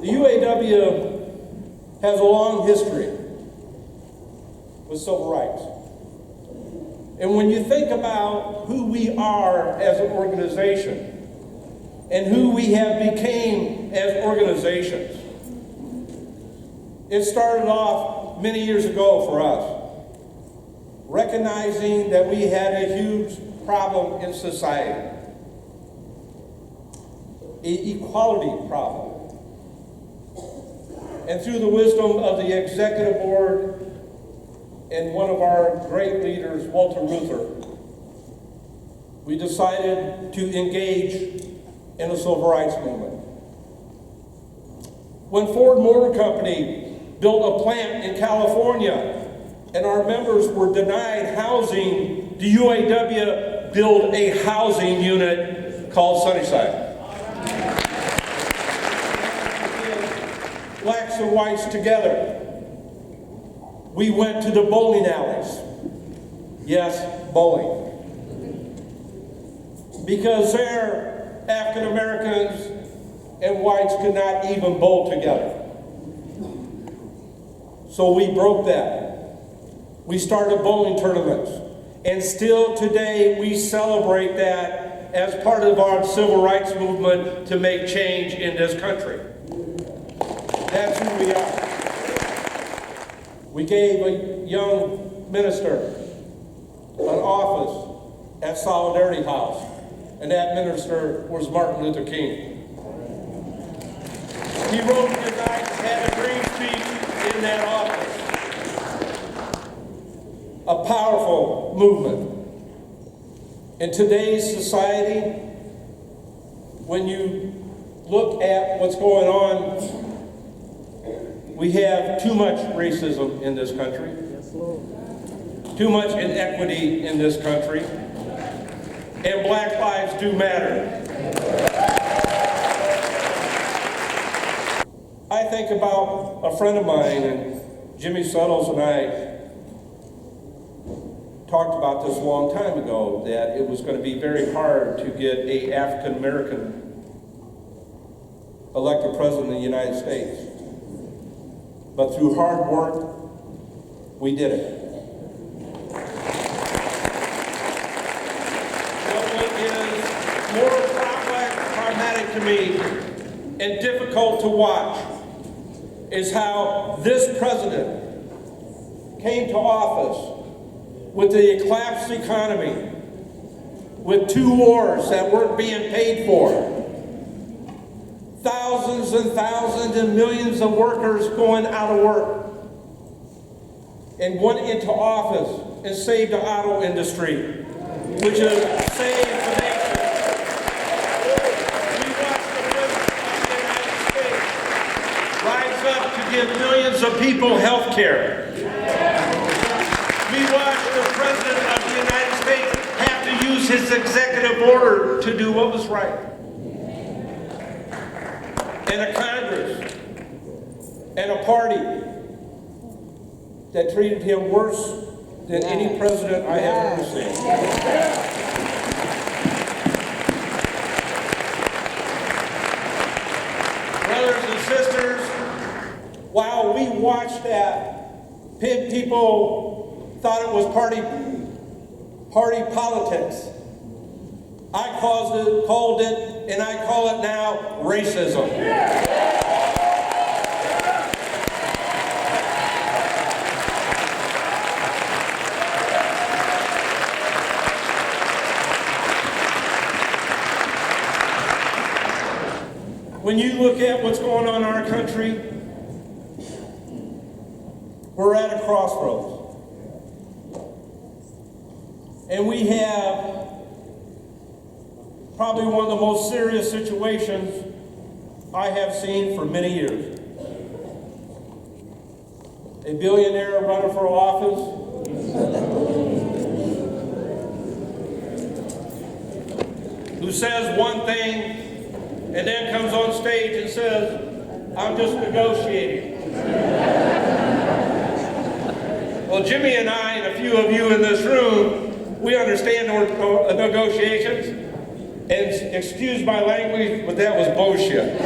The UAW has a long history with civil rights. And when you think about who we are as an organization and who we have became as organizations, it started off many years ago for us, recognizing that we had a huge problem in society, an equality problem. And through the wisdom of the executive board and one of our great leaders, Walter Reuther, we decided to engage in the civil rights movement. When Ford Motor Company built a plant in California and our members were denied housing, the UAW built a housing unit called Sunnyside. Blacks and whites together. We went to the bowling alleys. Yes, bowling. Because there, African Americans and whites could not even bowl together. So we broke that. We started bowling tournaments. And still today, we celebrate that as part of our civil rights movement to make change in this country. That's who we are. We gave a young minister an office at Solidarity House, and that minister was Martin Luther King. He wrote his I Had a Dream speech in that office. A powerful movement. In today's society, when you look at what's going on, we have too much racism in this country, too much inequity in this country, and black lives do matter. I think about a friend of mine, and Jimmy Suttles and I talked about this a long time ago, that it was going to be very hard to get an African American elected president of the United States. But through hard work, we did it. What is more problematic to me and difficult to watch is how this president came to office with the collapsed economy, with 2 wars that weren't being paid for, thousands and thousands and millions of workers going out of work, and went into office and saved the auto industry, which has saved the nation. We watched the President of the United States rise up to give millions of people health care. We watched the President of the United States have to use his executive order to do what was right. And a Congress and a party that treated him worse than any president I have ever seen. Brothers and sisters, while we watched that, people thought it was party politics. I called it, and I call it now, racism. When you look at what's going on in our country, we're at a crossroads. And we have probably one of the most serious situations I have seen for many years. A billionaire running for office, who says one thing and then comes on stage and says, I'm just negotiating. Well, Jimmy and I and a few of you in this room, we understand negotiations. And excuse my language, but that was bullshit.